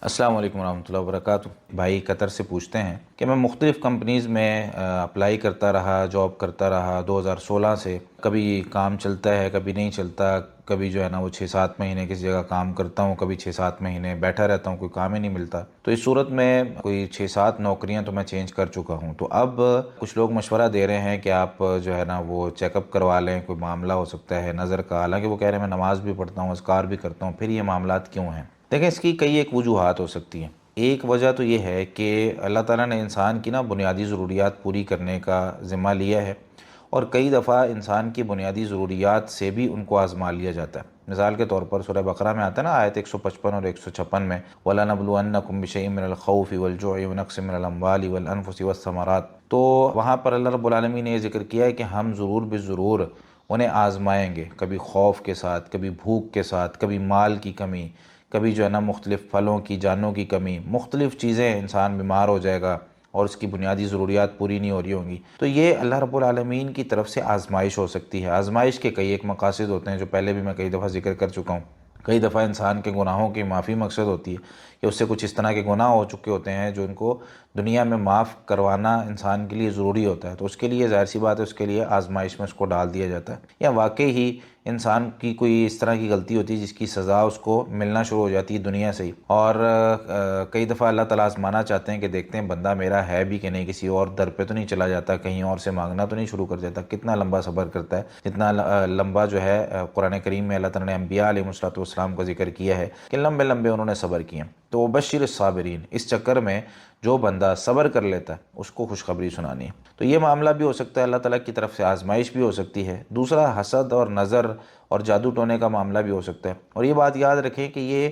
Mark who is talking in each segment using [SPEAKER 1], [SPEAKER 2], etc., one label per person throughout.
[SPEAKER 1] السلام علیکم ورحمۃ اللہ وبرکاتہ۔ بھائی قطر سے پوچھتے ہیں کہ میں مختلف کمپنیز میں اپلائی کرتا رہا، جاب کرتا رہا 2016 سے۔ کبھی کام چلتا ہے، کبھی نہیں چلتا، کبھی جو ہے نا وہ 6-7 مہینے کسی جگہ کام کرتا ہوں، کبھی 6-7 مہینے بیٹھا رہتا ہوں، کوئی کام ہی نہیں ملتا۔ تو اس صورت میں کوئی 6-7 نوکریاں تو میں چینج کر چکا ہوں۔ تو اب کچھ لوگ مشورہ دے رہے ہیں کہ آپ جو ہے نا وہ چیک اپ کروا لیں، کوئی معاملہ ہو سکتا ہے نظر کا۔ حالانکہ وہ کہہ رہے ہیں میں نماز بھی پڑھتا ہوں، اذکار بھی کرتا ہوں، پھر یہ معاملات کیوں ہیں؟ دیکھیں، اس کی کئی ایک وجوہات ہو سکتی ہیں۔ ایک وجہ تو یہ ہے کہ اللہ تعالیٰ نے انسان کی بنیادی ضروریات پوری کرنے کا ذمہ لیا ہے، اور کئی دفعہ انسان کی بنیادی ضروریات سے بھی ان کو آزما لیا جاتا ہے۔ مثال کے طور پر سورہ بقرہ میں آتا ہے نا، آیت 155 اور 156 میں وَلَنَبْلُوَنَّكُمْ بِشَيْءٍ مِّنَ الْخَوْفِ وَالْجُوعِ وَنَقْصٍ مِّنَ الْأَمْوَالِ وَالْأَنفُسِ وَالثَّمَرَاتِ، تو وہاں پر اللہ رب العالمین نے یہ ذکر کیا ہے کہ ہم ضرور بضرور انہیں آزمائیں گے، کبھی خوف کے ساتھ، کبھی بھوک کے ساتھ، کبھی مال کی کمی، کبھی جو ہے نا مختلف پھلوں کی، جانوں کی کمی، مختلف چیزیں، انسان بیمار ہو جائے گا اور اس کی بنیادی ضروریات پوری نہیں ہو رہی ہوں گی۔ تو یہ اللہ رب العالمین کی طرف سے آزمائش ہو سکتی ہے۔ آزمائش کے کئی ایک مقاصد ہوتے ہیں جو پہلے بھی میں کئی دفعہ ذکر کر چکا ہوں۔ کئی دفعہ انسان کے گناہوں کی معافی مقصد ہوتی ہے کہ اس سے کچھ اس طرح کے گناہ ہو چکے ہوتے ہیں جو ان کو دنیا میں معاف کروانا انسان کے لیے ضروری ہوتا ہے، تو اس کے لیے ظاہر سی بات ہے اس کے لیے آزمائش میں اس کو ڈال دیا جاتا ہے۔ یا واقعی ہی انسان کی کوئی اس طرح کی غلطی ہوتی ہے جس کی سزا اس کو ملنا شروع ہو جاتی ہے دنیا سے ہی، اور کئی دفعہ اللہ تعالیٰ آزمانا چاہتے ہیں کہ دیکھتے ہیں بندہ میرا ہے بھی کہ نہیں، کسی اور در پہ تو نہیں چلا جاتا، کہیں اور سے مانگنا تو نہیں شروع کر دیتا، کتنا لمبا صبر کرتا ہے، جتنا لمبا جو ہے قرآن کریم میں اللہ تعالیٰ نے انبیاء علیہ السلام کا ذکر کیا ہے کہ لمبے لمبے انہوں نے صبر کیے۔ تو بشر الصابرین، اس چکر میں جو بندہ صبر کر لیتا ہے اس کو خوشخبری سنانی ہے۔ تو یہ معاملہ بھی ہو سکتا ہے، اللہ تعالیٰ کی طرف سے آزمائش بھی ہو سکتی ہے۔ دوسرا، حسد اور نظر اور جادو ٹونے کا معاملہ بھی ہو سکتا ہے۔ اور یہ بات یاد رکھیں کہ یہ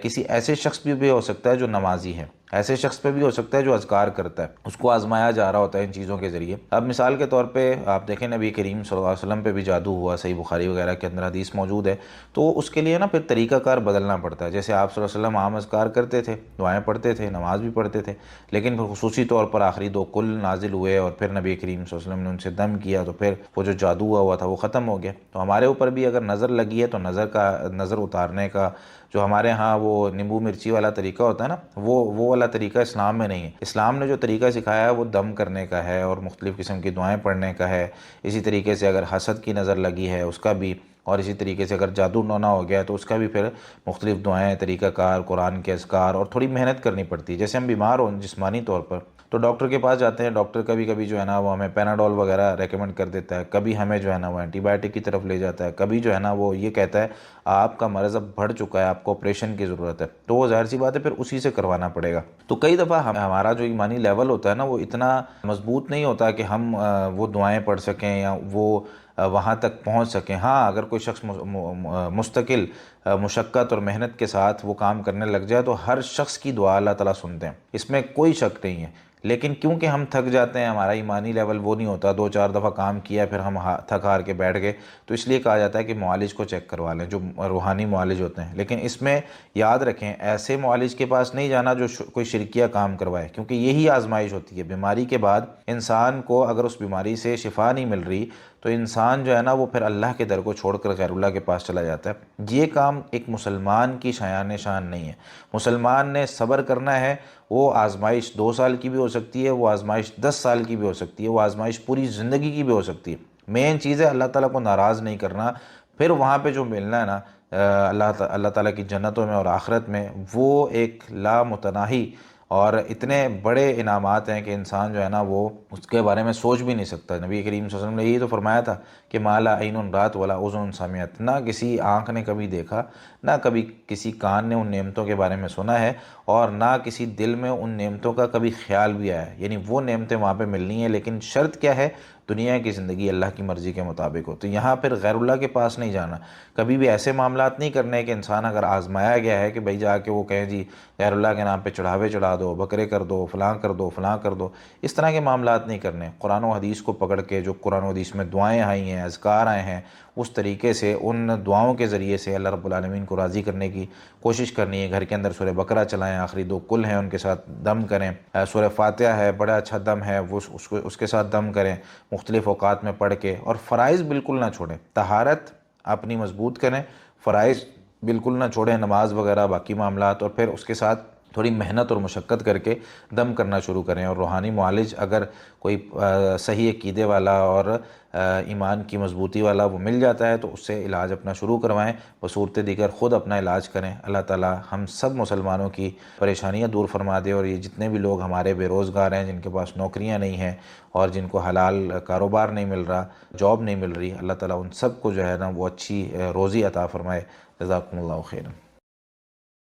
[SPEAKER 1] کسی ایسے شخص بھی ہو سکتا ہے جو نمازی ہے، ایسے شخص پہ بھی ہو سکتا ہے جو اذکار کرتا ہے، اس کو آزمایا جا رہا ہوتا ہے ان چیزوں کے ذریعے۔ اب مثال کے طور پہ آپ دیکھیں نبی کریم صلی اللہ علیہ وسلم پہ بھی جادو ہوا، صحیح بخاری وغیرہ کے اندر حدیث موجود ہے، تو اس کے لیے پھر طریقہ کار بدلنا پڑتا ہے۔ جیسے آپ صلی اللہ علیہ وسلم عام اذکار کرتے تھے، دعائیں پڑھتے تھے، نماز بھی پڑھتے تھے، لیکن پھر خصوصی طور پر آخری 2 کل نازل ہوئے اور پھر نبی کریم صلی اللہ علیہ وسلم نے ان سے دم کیا، تو پھر وہ جو جادو ہوا تھا وہ ختم ہو گیا۔ تو ہمارے اوپر بھی اگر نظر لگی ہے تو نظر اتارنے کا جو ہمارے ہاں وہ نیمبو مرچی والا طریقہ ہوتا ہے نا، وہ والا طریقہ اسلام میں نہیں ہے۔ اسلام نے جو طریقہ سکھایا ہے وہ دم کرنے کا ہے اور مختلف قسم کی دعائیں پڑھنے کا ہے۔ اسی طریقے سے اگر حسد کی نظر لگی ہے اس کا بھی، اور اسی طریقے سے اگر جادو ٹونا ہو گیا ہے تو اس کا بھی پھر مختلف دعائیں، طریقہ کار، قرآن کے اذکار، اور تھوڑی محنت کرنی پڑتی ہے۔ جیسے ہم بیمار ہوں جسمانی طور پر تو ڈاکٹر کے پاس جاتے ہیں، ڈاکٹر کبھی کبھی جو ہے نا وہ ہمیں پیناڈول وغیرہ ریکمنڈ کر دیتا ہے، کبھی ہمیں جو ہے نا وہ اینٹی بائیوٹک کی طرف لے جاتا ہے، کبھی جو ہے نا وہ یہ کہتا ہے آپ کا مرض اب بڑھ چکا ہے، آپ کو آپریشن کی ضرورت ہے، تو وہ ظاہر سی بات ہے پھر اسی سے کروانا پڑے گا۔ تو کئی دفعہ ہمارا جو ایمانی لیول ہوتا ہے نا وہ اتنا مضبوط نہیں ہوتا کہ ہم وہ دعائیں پڑھ سکیں یا وہ وہاں تک پہنچ سکیں۔ ہاں، اگر کوئی شخص مستقل مشقت اور محنت کے ساتھ وہ کام کرنے لگ جائے تو ہر شخص کی دعا اللہ تعالیٰ سنتے ہیں، اس میں کوئی شک نہیں ہے۔ لیکن کیونکہ ہم تھک جاتے ہیں، ہمارا ایمانی لیول وہ نہیں ہوتا، 2-4 دفعہ کام کیا پھر ہم تھک ہار کے بیٹھ گئے، تو اس لیے کہا جاتا ہے کہ معالج کو چیک کروا لیں، جو روحانی معالج ہوتے ہیں۔ لیکن اس میں یاد رکھیں ایسے معالج کے پاس نہیں جانا جو کوئی شرکیہ کام کروائے، کیونکہ یہی آزمائش ہوتی ہے۔ بیماری کے بعد انسان کو اگر اس بیماری سے شفا نہیں مل رہی تو انسان جو ہے نا وہ پھر اللہ کے در کو چھوڑ کر غیر اللہ کے پاس چلا جاتا ہے۔ یہ کام ایک مسلمان کی شایان شان نہیں ہے۔ مسلمان نے صبر کرنا ہے، وہ آزمائش 2 سال کی بھی ہو سکتی ہے، وہ آزمائش 10 سال کی بھی ہو سکتی ہے، وہ آزمائش پوری زندگی کی بھی ہو سکتی ہے۔ مین چیز ہے اللہ تعالیٰ کو ناراض نہیں کرنا، پھر وہاں پہ جو ملنا ہے نا اللہ تعالیٰ کی جنتوں میں اور آخرت میں، وہ ایک لامتناہی اور اتنے بڑے انعامات ہیں کہ انسان جو ہے نا وہ اس کے بارے میں سوچ بھی نہیں سکتا۔ نبی کریم صلی اللہ علیہ وسلم نے یہی تو فرمایا تھا کہ ما لا عین رات ولا اذن سمعت، نہ کسی آنکھ نے کبھی دیکھا، نہ کبھی کسی کان نے ان نعمتوں کے بارے میں سنا ہے، اور نہ کسی دل میں ان نعمتوں کا کبھی خیال بھی آیا ہے۔ یعنی وہ نعمتیں وہاں پہ ملنی ہیں، لیکن شرط کیا ہے؟ دنیا کی زندگی اللہ کی مرضی کے مطابق ہو۔ تو یہاں پھر غیر اللہ کے پاس نہیں جانا، کبھی بھی ایسے معاملات نہیں کرنے کہ انسان اگر آزمایا گیا ہے کہ بھائی جا کے وہ کہیں جی غیر اللہ کے نام پہ چڑھاوے چڑھا دو، بکرے کر دو، فلاں کر دو، فلاں کر دو، اس طرح کے معاملات نہیں کرنے۔ قرآن و حدیث کو پکڑ کے، جو قرآن و حدیث میں دعائیں آئی ہیں، اذکار آئے ہیں، اس طریقے سے ان دعاؤں کے ذریعے سے اللہ رب العالمین کو راضی کرنے کی کوشش کرنی ہے۔ گھر کے اندر سورہ بقرہ چلائیں، آخری 2 کل ہیں ان کے ساتھ دم کریں، سورہ فاتحہ ہے بڑا اچھا دم ہے، وہ اس کے ساتھ دم کریں مختلف اوقات میں پڑھ کے، اور فرائض بالکل نہ چھوڑیں۔ طہارت اپنی مضبوط کریں، فرائض بالکل نہ چھوڑیں، نماز وغیرہ باقی معاملات، اور پھر اس کے ساتھ تھوڑی محنت اور مشقت کر کے دم کرنا شروع کریں، اور روحانی معالج اگر کوئی صحیح عقیدے والا اور ایمان کی مضبوطی والا وہ مل جاتا ہے تو اس سے علاج اپنا شروع کروائیں، بصورت دیگر خود اپنا علاج کریں۔ اللہ تعالی ہم سب مسلمانوں کی پریشانیاں دور فرما دے، اور یہ جتنے بھی لوگ ہمارے بے روزگار ہیں، جن کے پاس نوکریاں نہیں ہیں اور جن کو حلال کاروبار نہیں مل رہا، جاب نہیں مل رہی، اللہ تعالی ان سب کو جو ہے نا وہ اچھی روزی عطا فرمائے۔ جزاکم اللہ خیرا۔